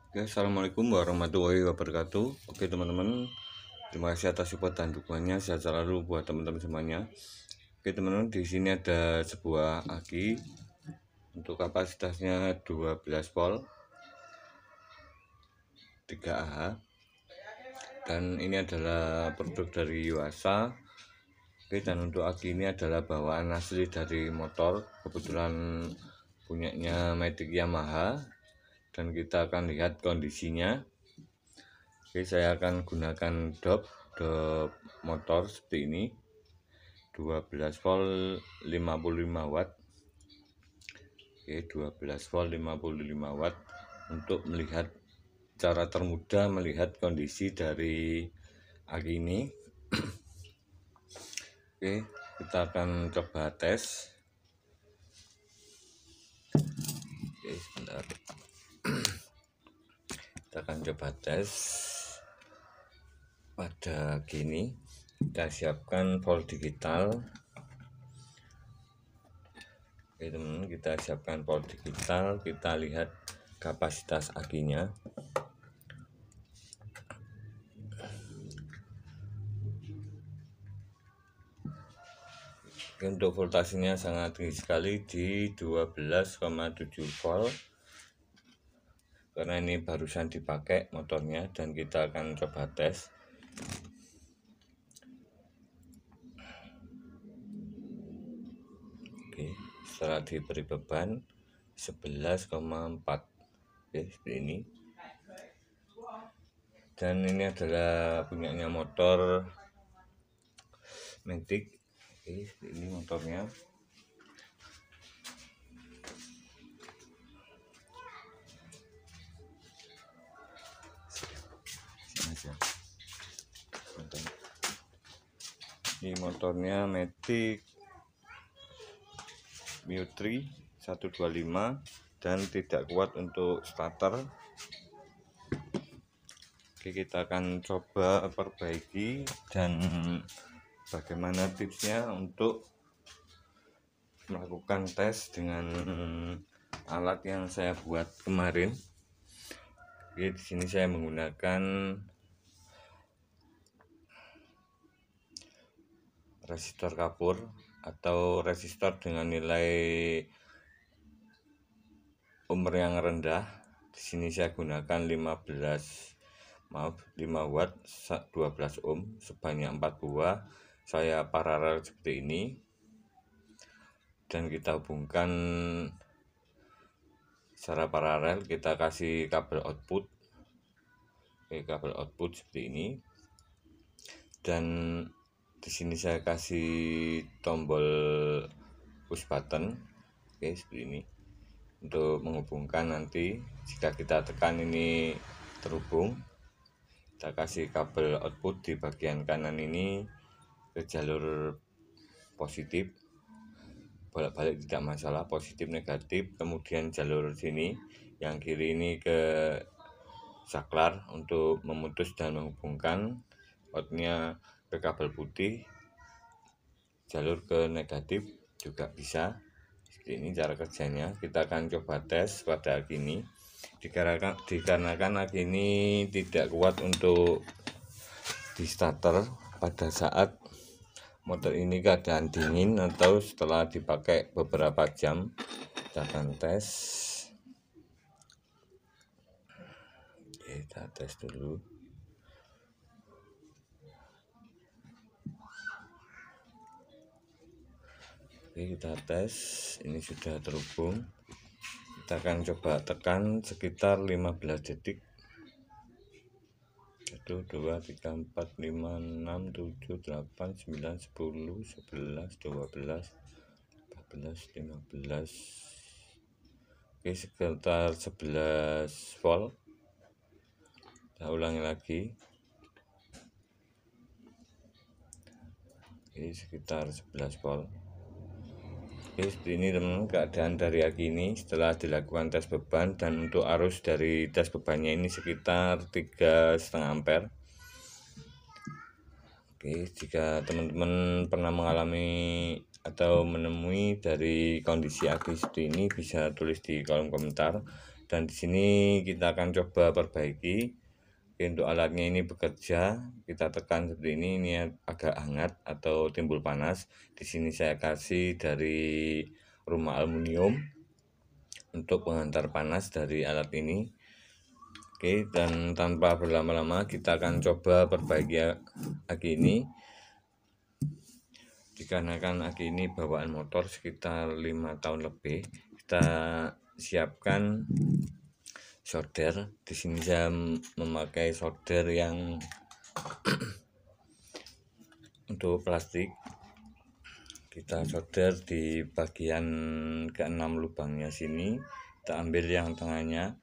Oke, assalamualaikum warahmatullahi wabarakatuh. Oke teman-teman, terima kasih atas support dan dukungannya. Sehat selalu buat teman-teman semuanya. Oke teman-teman, di sini ada sebuah aki untuk kapasitasnya 12 volt 3Ah, dan ini adalah produk dari Yuasa. Oke, dan untuk aki ini adalah bawaan asli dari motor, kebetulan punyanya Matic Yamaha, dan kita akan lihat kondisinya. Oke, saya akan gunakan dop motor seperti ini, 12 volt 55 watt. Oke, 12 volt 55 watt untuk melihat cara termudah melihat kondisi dari aki ini. Oke, kita akan coba tes. Oke, sebentar. Kita akan coba tes pada gini. Kita siapkan volt digital. Oke teman-teman, kita siapkan volt digital. Kita lihat kapasitas akinya. Untuk voltasenya sangat tinggi sekali di 12,7 volt, karena ini barusan dipakai motornya, dan kita akan coba tes. Oke, setelah diberi beban 11,4. Oke, seperti ini. Dan ini adalah punyanya motor Matic. Oke, ini motornya. Ini motornya Matic Mio 3 125 dan tidak kuat untuk starter. Oke, kita akan coba perbaiki dan bagaimana tipsnya untuk melakukan tes dengan alat yang saya buat kemarin. Oke, di sini saya menggunakan resistor kapur atau resistor dengan nilai umur yang rendah. Di sini saya gunakan 5 watt 12 ohm sebanyak 4 buah. Saya paralel seperti ini, dan kita hubungkan secara paralel. Kita kasih kabel output. Oke, kabel output seperti ini, dan di sini saya kasih tombol push button. Oke, seperti ini untuk menghubungkan. Nanti jika kita tekan ini terhubung, kita kasih kabel output di bagian kanan ini ke jalur positif, bolak-balik tidak masalah, positif negatif. Kemudian jalur sini yang kiri ini ke saklar untuk memutus dan menghubungkan outnya ke kabel putih. Jalur ke negatif juga bisa. Seperti ini cara kerjanya. Kita akan coba tes pada aki ini. Dikarenakan aki ini tidak kuat untuk di starter pada saat motor ini keadaan dingin atau setelah dipakai beberapa jam. Kita akan tes. Kita tes dulu. Oke, kita tes. Ini sudah terhubung. Kita akan coba tekan sekitar 15 detik. 1 2 3 4 5 6 7 8 9 10 11 12 14 15. Oke, sekitar 11 volt. Kita ulangi lagi. Ini sekitar 11 volt. Oke, seperti ini teman-teman keadaan dari aki ini setelah dilakukan tes beban, dan untuk arus dari tes bebannya ini sekitar 3,5 ampere. Oke, jika teman-teman pernah mengalami atau menemui dari kondisi aki seperti ini, bisa tulis di kolom komentar. Dan di sini kita akan coba perbaiki. Untuk alatnya ini bekerja, kita tekan seperti ini agak hangat atau timbul panas. Di sini saya kasih dari rumah aluminium untuk menghantar panas dari alat ini. Oke, dan tanpa berlama-lama kita akan coba perbaiki aki ini. Dikarenakan aki ini bawaan motor sekitar 5 tahun lebih, kita siapkan solder. Di sini saya memakai solder yang untuk plastik. Kita solder di bagian ke-6 lubangnya sini. Kita ambil yang tengahnya.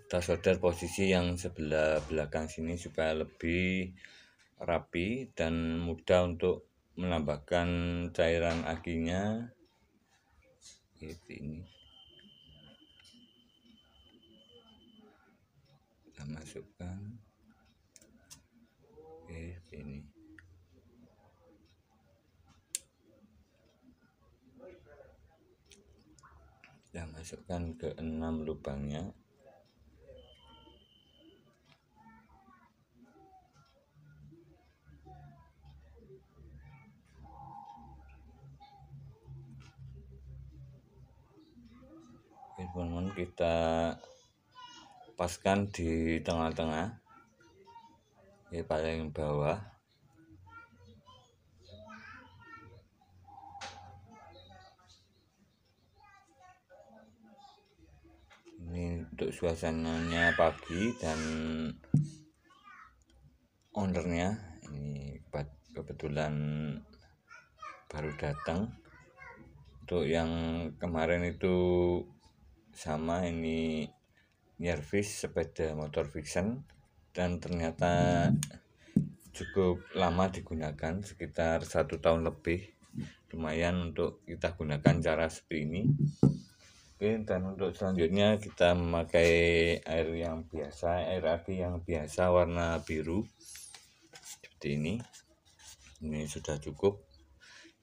Kita solder posisi yang sebelah belakang sini supaya lebih rapi dan mudah untuk menambahkan cairan akinya. Ini kita masukkan. Ini kita masukkan ke 6 lubangnya. Teman-teman, kita paskan di tengah-tengah, paling bawah. Ini untuk suasananya pagi dan ownernya ini kebetulan baru datang. Untuk yang kemarin itu sama, ini nyervis sepeda motor Vixen dan ternyata cukup lama digunakan, sekitar 1 tahun lebih. Lumayan untuk kita gunakan cara seperti ini. Oke, dan untuk selanjutnya kita memakai air yang biasa, air aki yang biasa warna biru seperti ini. Ini sudah cukup,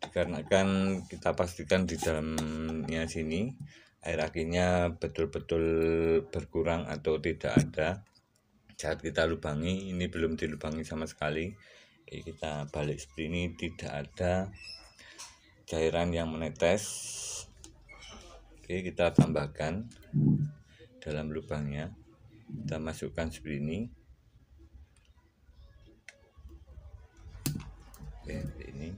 dikarenakan kita pastikan di dalamnya sini air akinya betul-betul berkurang atau tidak ada saat kita lubangi. Ini belum dilubangi sama sekali. Oke, kita balik seperti ini, tidak ada cairan yang menetes. Oke, kita tambahkan dalam lubangnya, kita masukkan seperti ini. Oke, ini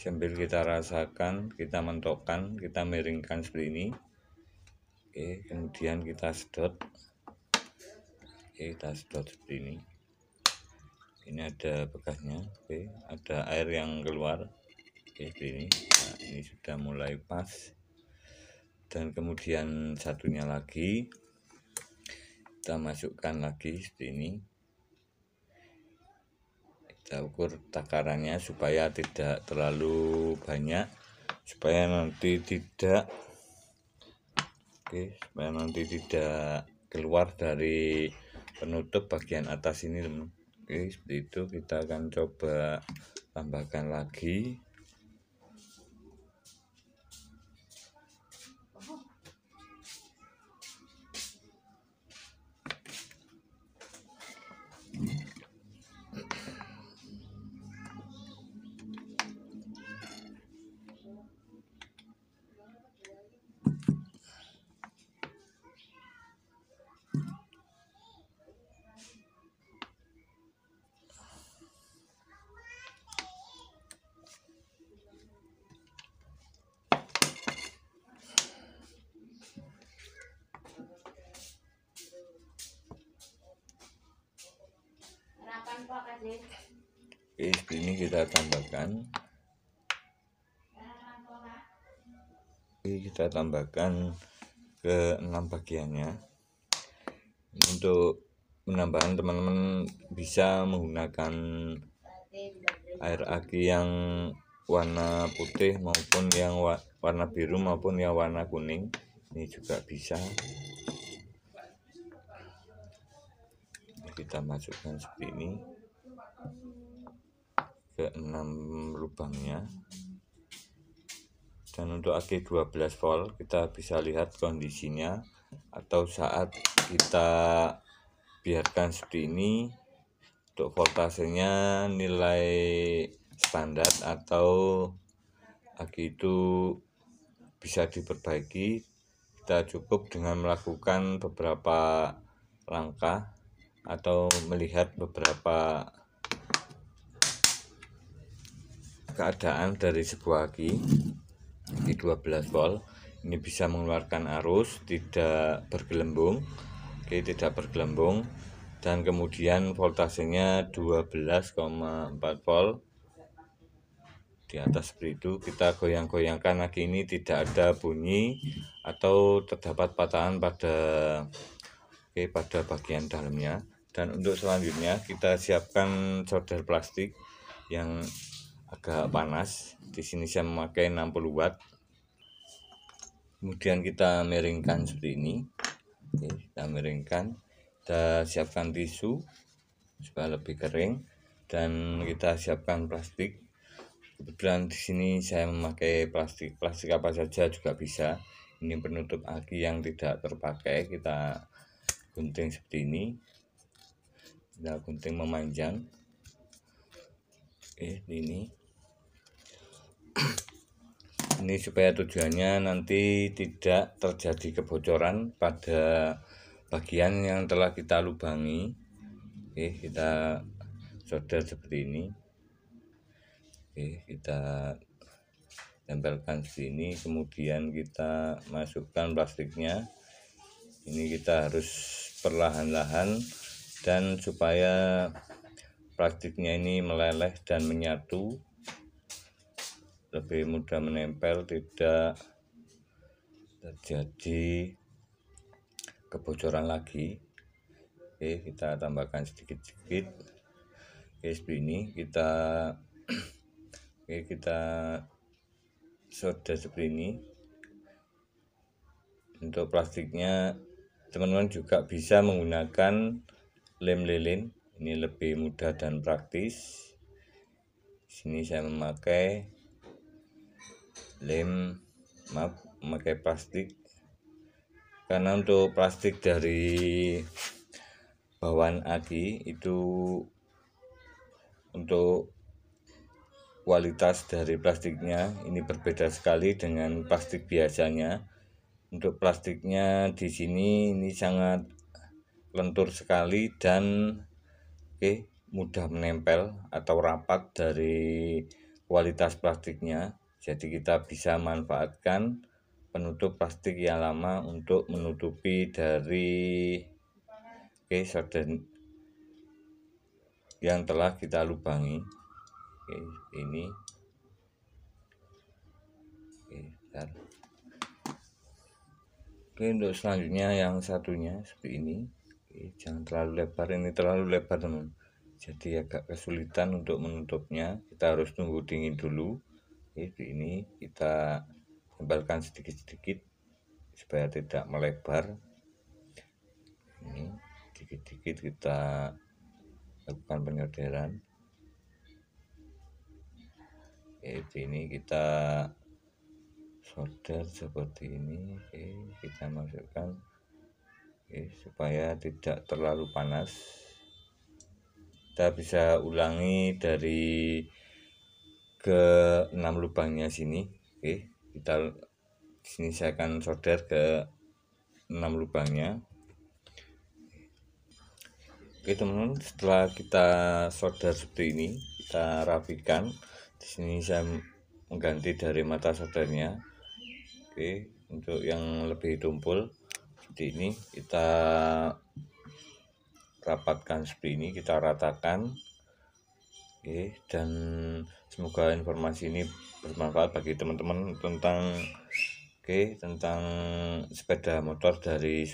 sambil kita rasakan, kita mentokkan, kita miringkan seperti ini. Oke, kemudian kita sedot. Oke, kita sedot seperti ini. Ini ada bekasnya. Oke, ada air yang keluar. Oke, seperti ini. Nah, ini sudah mulai pas. Dan kemudian satunya lagi kita masukkan lagi seperti ini. Kita ukur takarannya supaya tidak terlalu banyak, supaya nanti tidak keluar dari penutup bagian atas ini, teman. Oke, seperti itu. Kita akan coba tambahkan lagi. Oke, ini kita tambahkan. Oke, kita tambahkan ke 6 bagiannya. Untuk penambahan, teman-teman bisa menggunakan air aki yang warna putih maupun yang warna biru maupun yang warna kuning. Ini juga bisa. Kita masukkan seperti ini ke 6 lubangnya. Dan untuk aki 12 volt kita bisa lihat kondisinya, atau saat kita biarkan seperti ini, untuk voltasenya nilai standar atau aki itu bisa diperbaiki. Kita cukup dengan melakukan beberapa langkah atau melihat beberapa keadaan dari sebuah aki 12 volt. Ini bisa mengeluarkan arus, tidak bergelembung, tidak bergelembung, dan kemudian voltasenya 12,4 volt di atas. Seperti itu kita goyang-goyangkan aki ini, tidak ada bunyi atau terdapat patahan pada bagian dalamnya. Dan untuk selanjutnya kita siapkan solder plastik yang agak panas. Di sini saya memakai 60 watt. Kemudian kita miringkan seperti ini. Kita miringkan, kita siapkan tisu supaya lebih kering, dan kita siapkan plastik. Kebetulan di sini saya memakai plastik apa saja juga bisa. Ini penutup aki yang tidak terpakai, kita gunting seperti ini, kita gunting memanjang. Ini supaya tujuannya nanti tidak terjadi kebocoran pada bagian yang telah kita lubangi. Kita solder seperti ini. Kita tempelkan seperti ini, kemudian kita masukkan plastiknya. Ini kita harus perlahan-lahan, dan supaya plastiknya ini meleleh dan menyatu, lebih mudah menempel, tidak terjadi kebocoran lagi. Kita tambahkan sedikit-sedikit. Seperti ini kita solder seperti ini. Untuk plastiknya teman-teman juga bisa menggunakan lem lilin, ini lebih mudah dan praktis. Di sini saya memakai memakai plastik, karena untuk plastik dari bawaan aki itu, untuk kualitas dari plastiknya ini berbeda sekali dengan plastik biasanya. Untuk plastiknya di sini ini sangat lentur sekali dan mudah menempel atau rapat dari kualitas plastiknya. Jadi kita bisa manfaatkan penutup plastik yang lama untuk menutupi dari solder yang telah kita lubangi. Ini untuk selanjutnya yang satunya seperti ini. Jangan terlalu lebar, ini terlalu lebar teman, jadi agak kesulitan untuk menutupnya. Kita harus tunggu dingin dulu. Ini kita tempelkan sedikit-sedikit supaya tidak melebar. Ini sedikit-sedikit kita lakukan penyolderan. Ini kita solder seperti ini. Kita masukkan supaya tidak terlalu panas. Kita bisa ulangi dari ke 6 lubangnya sini. Kita sini saya akan solder ke 6 lubangnya. Teman-teman, setelah kita solder seperti ini, kita rapikan. Di sini saya mengganti dari mata soldernya. Untuk yang lebih tumpul seperti ini, kita rapatkan seperti ini, kita ratakan. Dan semoga informasi ini bermanfaat bagi teman-teman tentang sepeda motor dari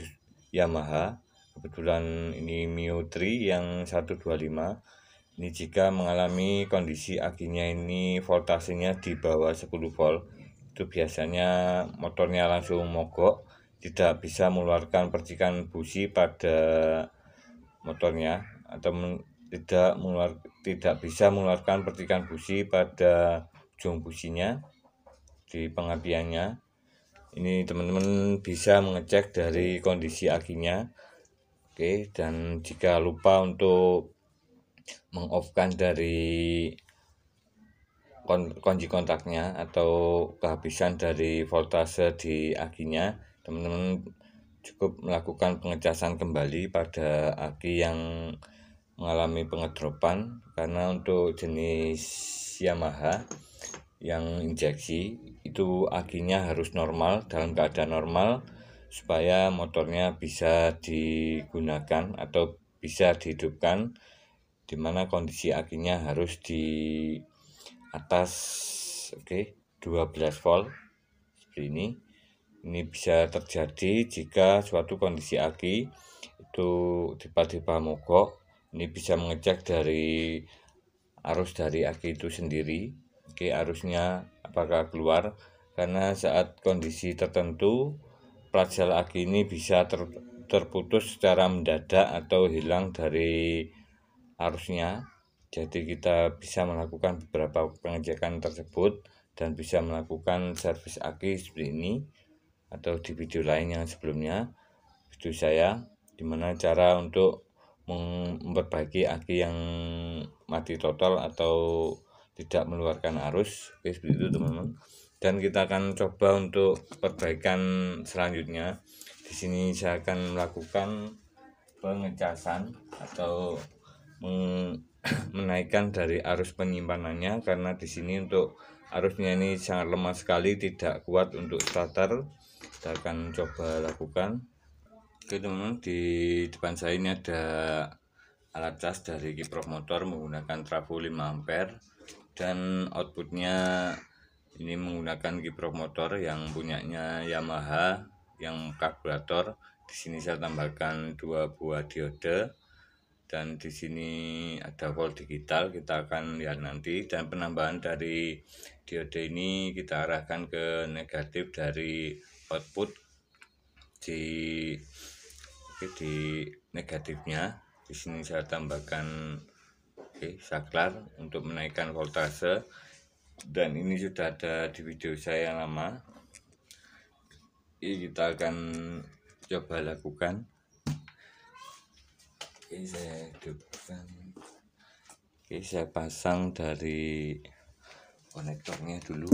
Yamaha. Kebetulan ini Mio 3 yang 125. Ini jika mengalami kondisi akinya ini voltasenya di bawah 10 volt, itu biasanya motornya langsung mogok, tidak bisa mengeluarkan percikan busi pada motornya, atau tidak bisa mengeluarkan percikan busi pada ujung businya. di pengapiannya. Ini teman-teman bisa mengecek dari kondisi akinya. Oke, dan jika lupa untuk meng-off-kan dari kunci kontaknya atau kehabisan dari voltase di akinya, teman-teman cukup melakukan pengecasan kembali pada aki yang mengalami pengedropan, karena untuk jenis Yamaha yang injeksi itu akinya harus normal, dalam keadaan normal, supaya motornya bisa digunakan atau bisa dihidupkan, dimana kondisi akinya harus di atas 12 volt seperti ini. Ini bisa terjadi jika suatu kondisi aki itu tiba-tiba mogok. Ini bisa mengecek dari arus dari aki itu sendiri. Arusnya apakah keluar, karena saat kondisi tertentu plat sel aki ini bisa terputus secara mendadak atau hilang dari arusnya. Jadi kita bisa melakukan beberapa pengecekan tersebut dan bisa melakukan servis aki seperti ini, atau di video lain yang sebelumnya, video saya dimana cara untuk memperbaiki aki yang mati total atau tidak mengeluarkan arus. Seperti itu teman-teman. Dan kita akan coba untuk perbaikan selanjutnya. Di sini saya akan melakukan pengecasan atau menaikkan dari arus penyimpanannya, karena di sini untuk arusnya ini sangat lemah sekali, tidak kuat untuk starter. Kita akan coba lakukan. Oke teman-teman, di depan saya ini ada alat cas dari kiprok motor menggunakan trafo 5 ampere, dan outputnya ini menggunakan kiprok motor yang punyanya Yamaha yang karburator. Di sini saya tambahkan 2 buah diode, dan di sini ada volt digital, kita akan lihat nanti. Dan penambahan dari diode ini kita arahkan ke negatif dari output di negatifnya. Di sini saya tambahkan saklar untuk menaikkan voltase, dan ini sudah ada di video saya yang lama. Ini kita akan coba lakukan. Saya hidupkan. Saya pasang dari konektornya dulu.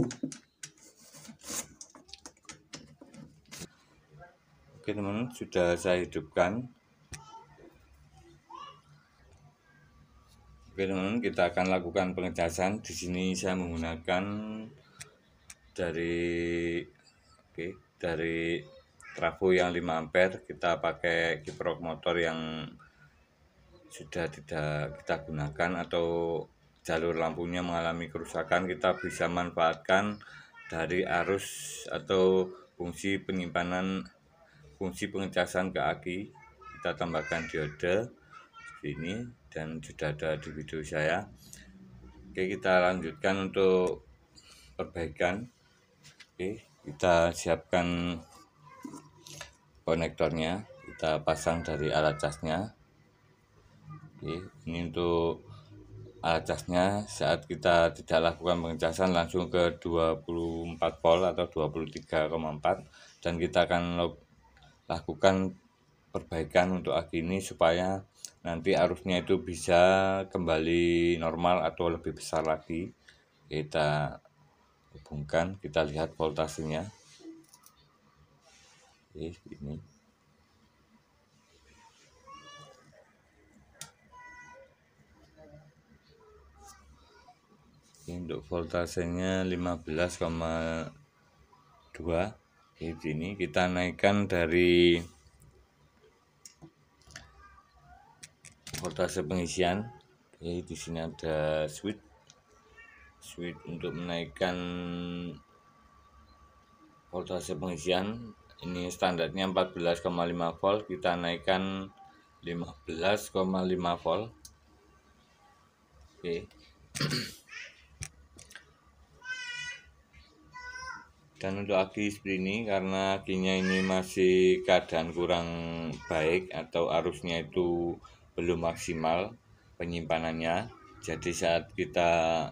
Teman-teman, sudah saya hidupkan. Teman-teman, kita akan lakukan pengecasan. Di sini saya menggunakan dari trafo yang 5 ampere. Kita pakai kiprok motor yang sudah tidak kita gunakan atau jalur lampunya mengalami kerusakan. Kita bisa manfaatkan dari arus atau fungsi penyimpanan, fungsi pengecasan ke aki. Kita tambahkan diode seperti ini, dan sudah ada di video saya. Kita lanjutkan untuk perbaikan. Kita siapkan konektornya, kita pasang dari alat casnya. Ini untuk alat casnya. Saat kita tidak lakukan pengecasan langsung ke 24 volt atau 23,4, dan kita akan lakukan perbaikan untuk aki ini supaya nanti arusnya itu bisa kembali normal atau lebih besar lagi. Kita hubungkan, kita lihat voltasenya. Ini untuk voltasenya 15,2. Ini kita naikkan dari voltase pengisian. Di sini ada switch untuk menaikkan voltase pengisian. Ini standarnya 14,5 volt, kita naikkan 15,5 volt. Dan untuk aki seperti ini, karena akinya ini masih keadaan kurang baik atau arusnya itu belum maksimal penyimpanannya, jadi saat kita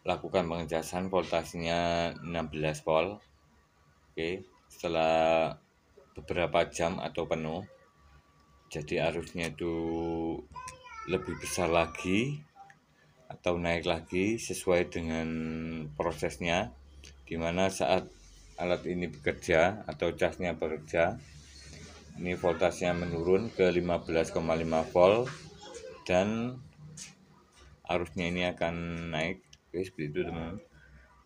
lakukan pengecasan, voltasenya 16 volt. Oke, setelah beberapa jam atau penuh, jadi arusnya itu lebih besar lagi atau naik lagi sesuai dengan prosesnya, dimana saat alat ini bekerja atau casnya bekerja, ini voltasnya menurun ke 15,5 volt dan arusnya ini akan naik. Oke, seperti itu teman-teman.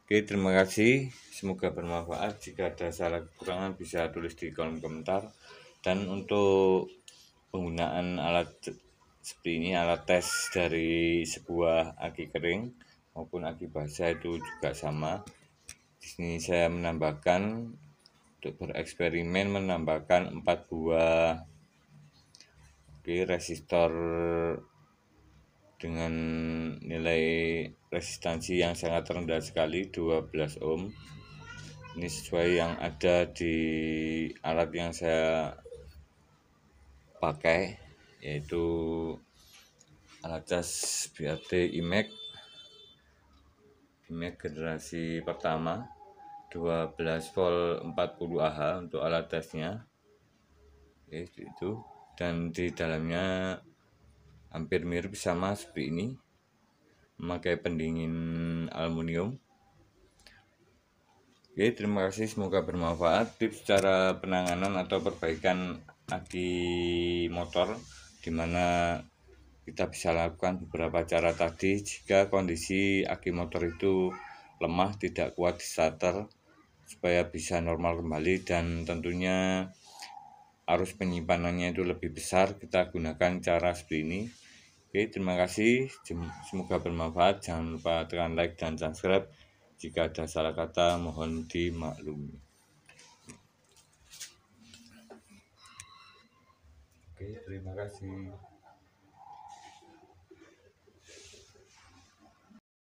Oke, terima kasih, semoga bermanfaat. Jika ada salah kekurangan bisa tulis di kolom komentar. Dan untuk penggunaan alat seperti ini, alat tes dari sebuah aki kering maupun aki basah itu juga sama. Di sini saya menambahkan, untuk bereksperimen, menambahkan 4 buah resistor dengan nilai resistansi yang sangat rendah sekali, 12 ohm. Ini sesuai yang ada di alat yang saya pakai, yaitu alat cas BRT IMEC generasi pertama 12 volt 40 Ah untuk alat tesnya. Oke, itu. Dan di dalamnya hampir mirip sama seperti ini, memakai pendingin aluminium. Oke, terima kasih, semoga bermanfaat. Tips cara penanganan atau perbaikan aki motor, dimana kita bisa lakukan beberapa cara tadi. Jika kondisi aki motor itu lemah, tidak kuat di starter, supaya bisa normal kembali dan tentunya arus penyimpanannya itu lebih besar, kita gunakan cara seperti ini. Oke, terima kasih, semoga bermanfaat. Jangan lupa tekan like dan subscribe. Jika ada salah kata mohon dimaklumi. Oke, terima kasih.